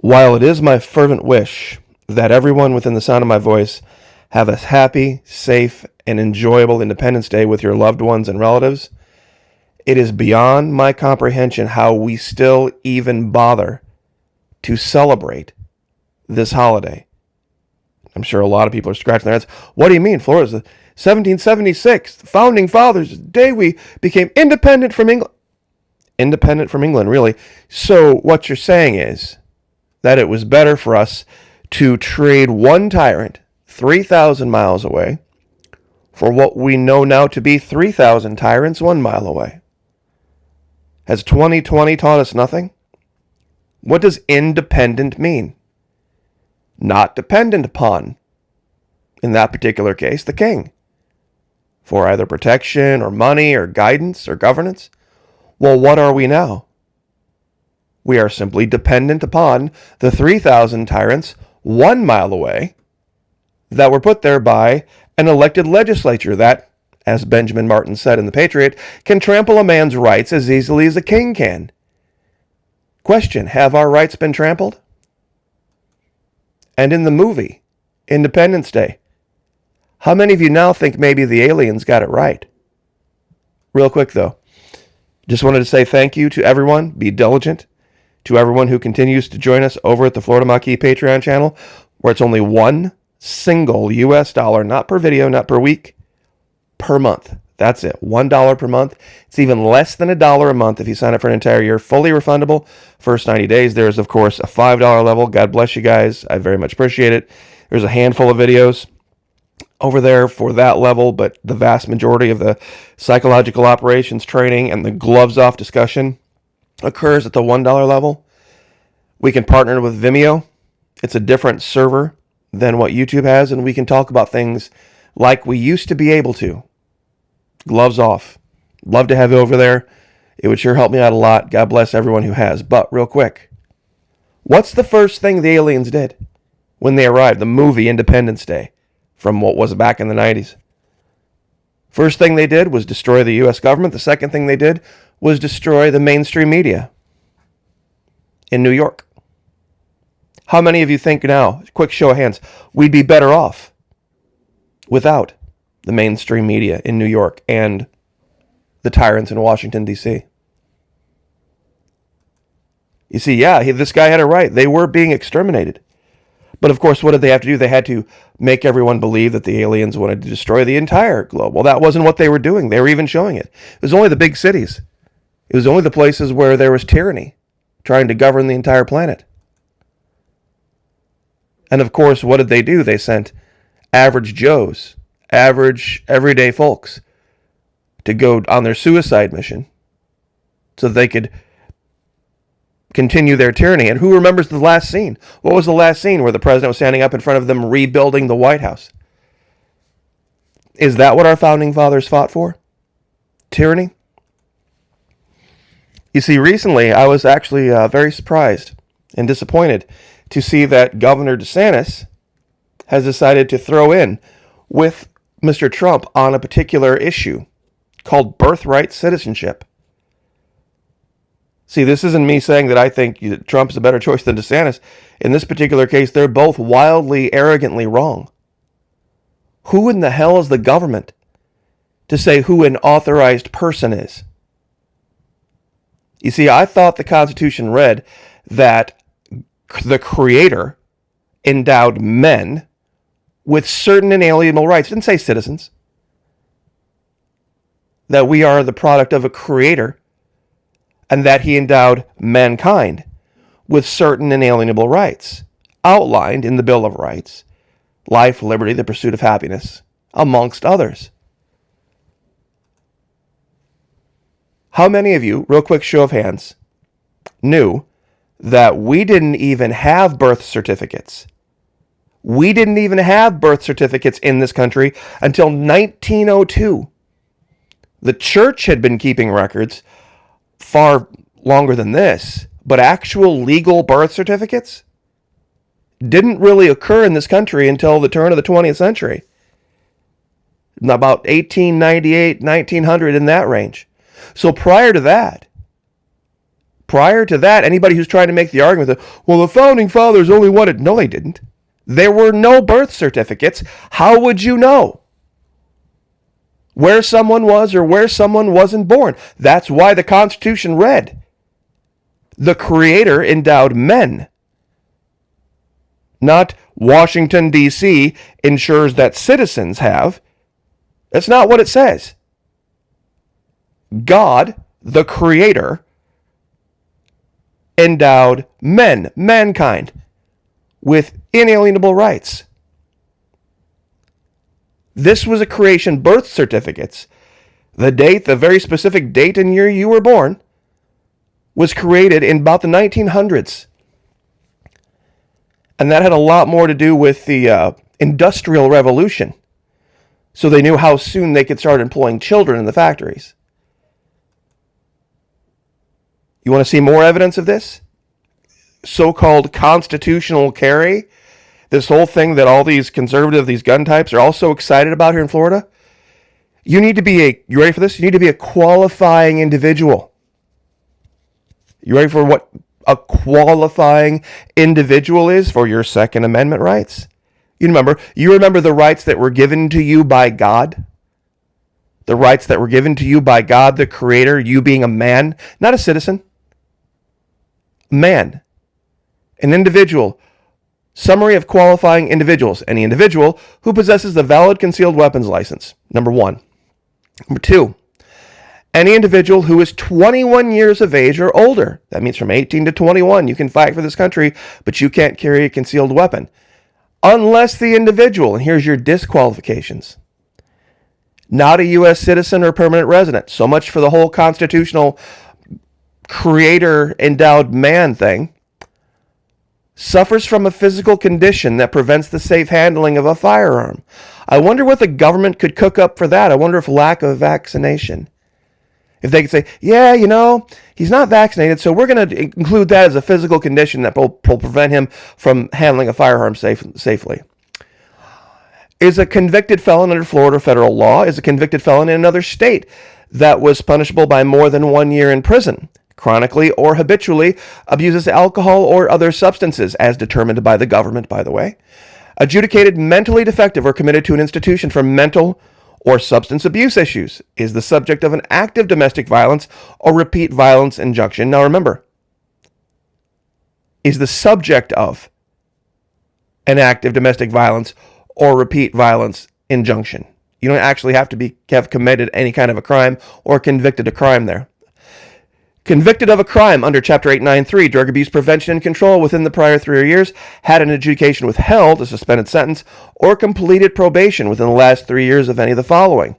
While it is my fervent wish that everyone within the sound of my voice have a happy, safe, and enjoyable Independence Day with your loved ones and relatives, it is beyond my comprehension how we still even bother to celebrate this holiday. I'm sure a lot of people are scratching their heads. What do you mean, Florida's the 1776, the Founding Fathers, the day we became independent from England. Independent from England, really. So what you're saying is that it was better for us to trade one tyrant 3,000 miles away for what we know now to be 3,000 tyrants 1 mile away. Has 2020 taught us nothing? What does independent mean? Not dependent upon, in that particular case, the king, for either protection or money or guidance or governance. Well, what are we now? We are simply dependent upon the 3,000 tyrants 1 mile away that were put there by an elected legislature that, as Benjamin Martin said in The Patriot, can trample a man's rights as easily as a king can. Question, have our rights been trampled? And in the movie, Independence Day, how many of you now think maybe the aliens got it right? Real quick, though, just wanted to say thank you to everyone. Be diligent. To everyone who continues to join us over at the Florida Maquis Patreon channel, where it's only one single US dollar, not per video, not per week, per month. That's it. $1 per month. It's even less than $1 a month if you sign up for an entire year. Fully refundable. First 90 days. There's, of course, a $5 level. God bless you guys. I very much appreciate it. There's a handful of videos over there for that level, but the vast majority of the psychological operations training and the gloves off discussion occurs at the $1 level. We can partner with Vimeo. It's a different server than what YouTube has, and we can talk about things like we used to be able to. Gloves off. Love to have you over there. It would sure help me out a lot. God bless everyone who has. But real quick, what's the first thing the aliens did when they arrived? The movie Independence Day from what was back in the 90s. First thing they did was destroy the U.S. government. The second thing they did was destroy the mainstream media in New York. How many of you think now, quick show of hands, we'd be better off without the mainstream media in New York and the tyrants in Washington, D.C.? You see, this guy had it right. They were being exterminated. But of course, what did they have to do? They had to make everyone believe that the aliens wanted to destroy the entire globe. Well, that wasn't what they were doing. They were even showing it. It was only the big cities. It was only the places where there was tyranny trying to govern the entire planet. And of course, what did they do? They sent average Joes, average everyday folks, to go on their suicide mission so that they could continue their tyranny. And who remembers the last scene? What was the last scene where the president was standing up in front of them rebuilding the White House? Is that what our founding fathers fought for? Tyranny? You see, recently I was actually very surprised and disappointed to see that Governor DeSantis has decided to throw in with Mr. Trump on a particular issue called birthright citizenship. See, this isn't me saying that I think Trump's a better choice than DeSantis. In this particular case, they're both wildly, arrogantly wrong. Who in the hell is the government to say who an authorized person is? You see, I thought the Constitution read that the Creator endowed men with certain inalienable rights. It didn't say citizens. That we are the product of a Creator, and that he endowed mankind with certain inalienable rights, outlined in the Bill of Rights: life, liberty, the pursuit of happiness, amongst others. How many of you, real quick show of hands, knew that we didn't even have birth certificates? We didn't even have birth certificates in this country until 1902. The church had been keeping records far longer than this, but actual legal birth certificates didn't really occur in this country until the turn of the 20th century. About 1898, 1900, in that range. So prior to that, Prior to that, anybody who's trying to make the argument that, well, the founding fathers only wanted, no, they didn't. There were no birth certificates. How would you know where someone was or where someone wasn't born? That's why the Constitution read, the Creator endowed men. Not Washington, D.C. ensures that citizens have. That's not what it says. God, the Creator, endowed men, mankind, with inalienable rights. This was a creation birth certificates. The date, the very specific date and year you were born, was created in about the 1900s. And that had a lot more to do with the Industrial Revolution. So they knew how soon they could start employing children in the factories. You want to see more evidence of this? So-called constitutional carry? This whole thing that all these conservative, these gun types are all so excited about here in Florida? You need to be you ready for this? You need to be a qualifying individual. You ready for what a qualifying individual is for your Second Amendment rights? You remember the rights that were given to you by God? The rights that were given to you by God, the Creator, you being a man, not a citizen. Man. An individual. Summary of qualifying individuals. Any individual who possesses the valid concealed weapons license. Number 1. Number 2. Any individual who is 21 years of age or older. That means from 18 to 21. You can fight for this country, but you can't carry a concealed weapon. Unless the individual, and here's your disqualifications, not a U.S. citizen or permanent resident. So much for the whole constitutional Creator endowed man thing. Suffers from a physical condition that prevents the safe handling of a firearm. I wonder what the government could cook up for that. I wonder if lack of vaccination. If they could say, yeah, he's not vaccinated, so we're going to include that as a physical condition that will prevent him from handling a firearm safely. Is a convicted felon under Florida federal law, is a convicted felon in another state that was punishable by more than 1 year in prison, chronically or habitually abuses alcohol or other substances, as determined by the government, by the way, adjudicated mentally defective or committed to an institution for mental or substance abuse issues, is the subject of an active domestic violence or repeat violence injunction. Now remember, is the subject of an active domestic violence or repeat violence injunction. You don't actually have to have committed any kind of a crime or convicted a crime there. Convicted of a crime under Chapter 893, Drug Abuse Prevention and Control within the prior 3 years, had an adjudication withheld, a suspended sentence, or completed probation within the last 3 years of any of the following.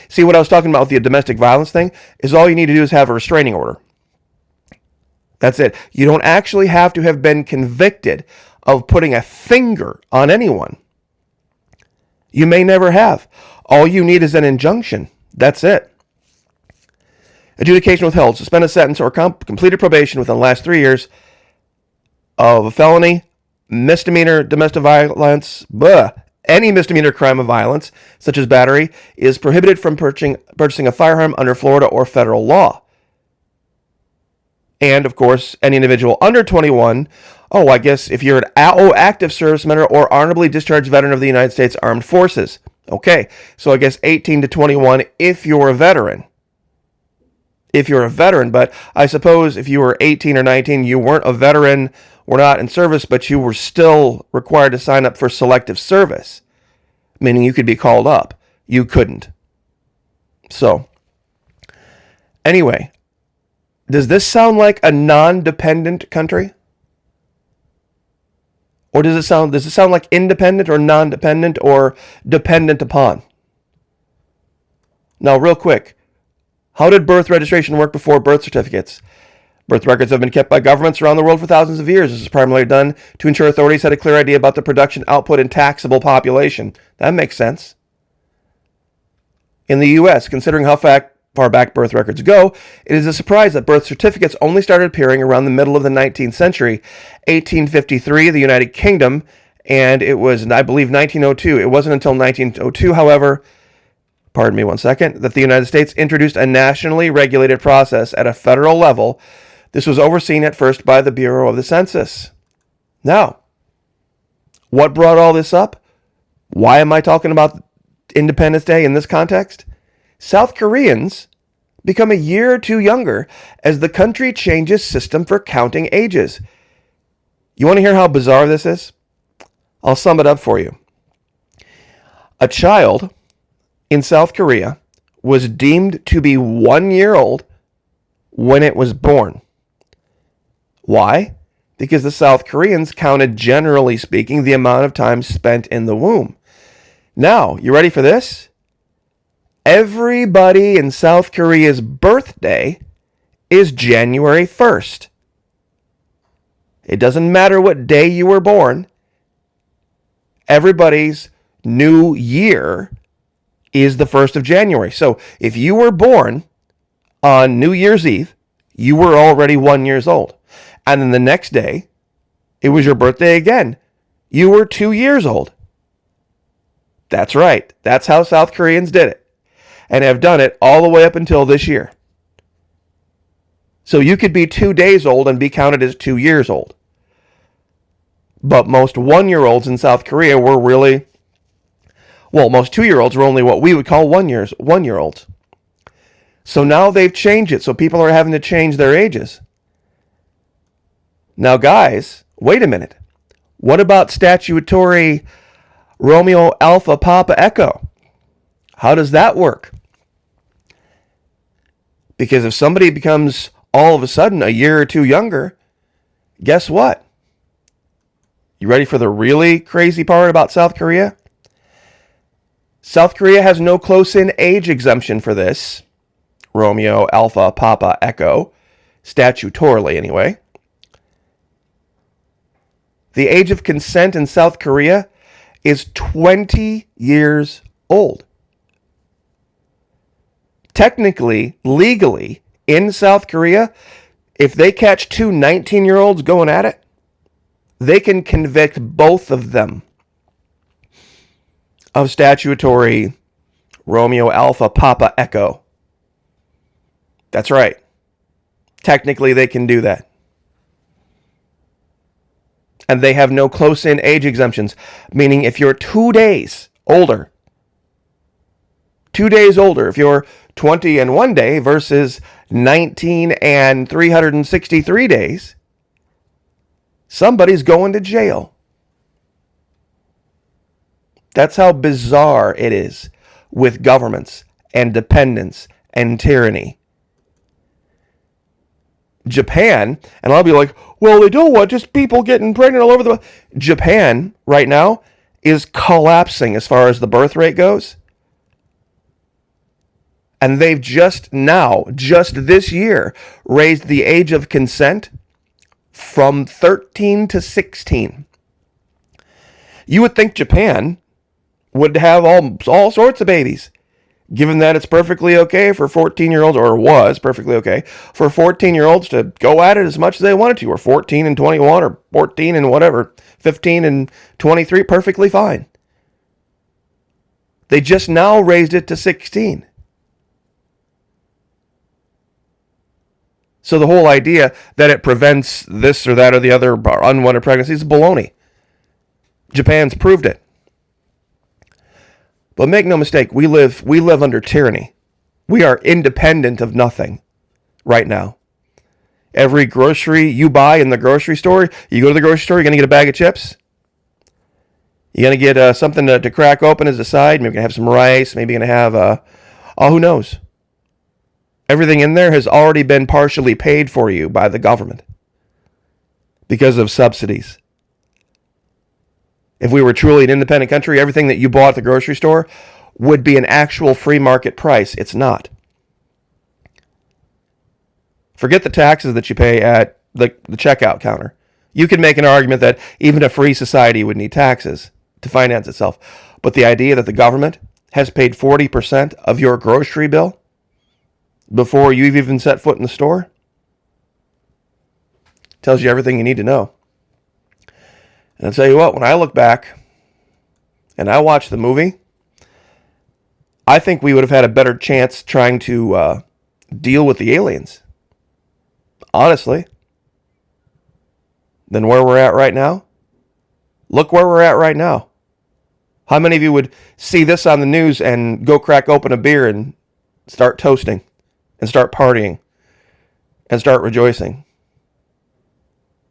See, what I was talking about with the domestic violence thing is all you need to do is have a restraining order. That's it. You don't actually have to have been convicted of putting a finger on anyone. You may never have. All you need is an injunction. That's it. Adjudication withheld, suspended sentence, or completed probation within the last 3 years of a felony, misdemeanor, domestic violence, any misdemeanor crime of violence, such as battery, is prohibited from purchasing a firearm under Florida or federal law. And, of course, any individual under 21, I guess if you're an active serviceman or honorably discharged veteran of the United States Armed Forces. Okay, so I guess 18 to 21 if you're a veteran. But I suppose if you were 18 or 19, you weren't a veteran, were not in service, but you were still required to sign up for selective service, meaning you could be called up. You couldn't. So, anyway, does this sound like a non-dependent country? Or does it sound like independent or non-dependent or dependent upon? Now, real quick, how did birth registration work before birth certificates? Birth records have been kept by governments around the world for thousands of years. This is primarily done to ensure authorities had a clear idea about the production, output, and taxable population. That makes sense. In the U.S., considering how far back birth records go, it is a surprise that birth certificates only started appearing around the middle of the 19th century. 1853, the United Kingdom, and it was, I believe, 1902. It wasn't until 1902, however, that the United States introduced a nationally regulated process at a federal level This was overseen at first by the Bureau of the Census. Now, what brought all this up? Why am I talking about Independence Day in this context? South Koreans become a year or two younger as the country changes system for counting ages. You want to hear how bizarre this is? I'll sum it up for you. A child in South Korea was deemed to be 1 year old when it was born. Why? Because the South Koreans counted, generally speaking, the amount of time spent in the womb. Now, you ready for this? Everybody in South Korea's birthday is January 1st. It doesn't matter what day you were born. Everybody's new year is the 1st of January. So if you were born on New Year's Eve, you were already 1 year old. And then the next day, it was your birthday again. You were 2 years old. That's right. That's how South Koreans did it. And have done it all the way up until this year. So you could be 2 days old and be counted as 2 years old. But most 1 year olds in South Korea were really, well, most 2 year olds were only what we would call 1 year olds. So now they've changed it. So people are having to change their ages. Now, guys, wait a minute. What about statutory Romeo Alpha Papa Echo? How does that work? Because if somebody becomes all of a sudden a year or two younger, guess what? You ready for the really crazy part about South Korea? South Korea has no close-in age exemption for this. Romeo Alpha Papa Echo, statutorily anyway. The age of consent in South Korea is 20 years old. Technically, legally, in South Korea, if they catch two 19-year-olds going at it, they can convict both of them of statutory Romeo Alpha Papa Echo. That's right. Technically, they can do that. And they have no close-in age exemptions, meaning if you're 2 days older, if you're 20 and 1 day versus 19 and 363 days, somebody's going to jail. That's how bizarre it is with governments and dependence and tyranny. Japan, and I'll be like, well, they don't want just people getting pregnant all over the... Japan, right now, is collapsing as far as the birth rate goes. And they've just this year, raised the age of consent from 13 to 16. You would think Japan would have all sorts of babies, given that it's perfectly okay for 14-year-olds, or was perfectly okay, for 14-year-olds to go at it as much as they wanted to, or 14 and 21, or 14 and whatever, 15 and 23, perfectly fine. They just now raised it to 16. So the whole idea that it prevents this or that or the other unwanted pregnancies is baloney. Japan's proved it. But make no mistake, we live under tyranny. We are independent of nothing right now. Every grocery you buy in the grocery store, you go to the grocery store, you're going to get a bag of chips. You're going to get something to crack open as a side. Maybe you're going to have some rice. Maybe you're going to have, who knows? Everything in there has already been partially paid for you by the government because of subsidies. If we were truly an independent country, everything that you bought at the grocery store would be an actual free market price. It's not. Forget the taxes that you pay at the checkout counter. You can make an argument that even a free society would need taxes to finance itself. But the idea that the government has paid 40% of your grocery bill before you've even set foot in the store tells you everything you need to know. And I'll tell you what, when I look back and I watch the movie, I think we would have had a better chance trying to deal with the aliens. honestly, than where we're at right now. Look where we're at right now. How many of you would see this on the news and go crack open a beer and start toasting and start partying and start rejoicing?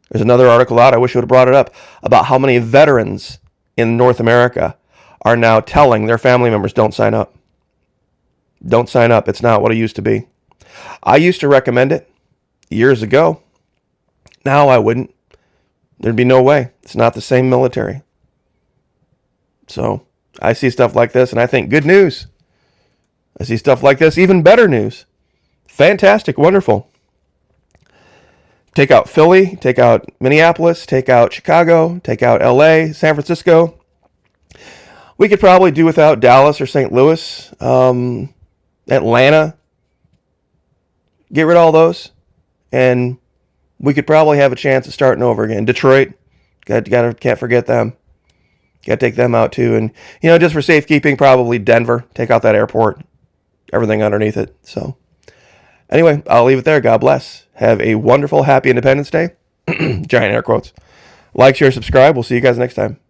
There's another article out, I wish I would have brought it up, about how many veterans in North America are now telling their family members, don't sign up. Don't sign up. It's not what it used to be. I used to recommend it years ago. Now I wouldn't. There'd be no way. It's not the same military. So I see stuff like this and I think good news. I see stuff like this, even better news. Fantastic, wonderful. Take out Philly, take out Minneapolis, take out Chicago, take out LA, San Francisco. We could probably do without Dallas or St. Louis, Atlanta. Get rid of all those, and we could probably have a chance of starting over again. Detroit, can't forget them. Got to take them out too. And, just for safekeeping, probably Denver. Take out that airport, everything underneath it. So anyway, I'll leave it there. God bless. Have a wonderful, happy Independence Day. Giant air quotes. Like, share, subscribe. We'll see you guys next time.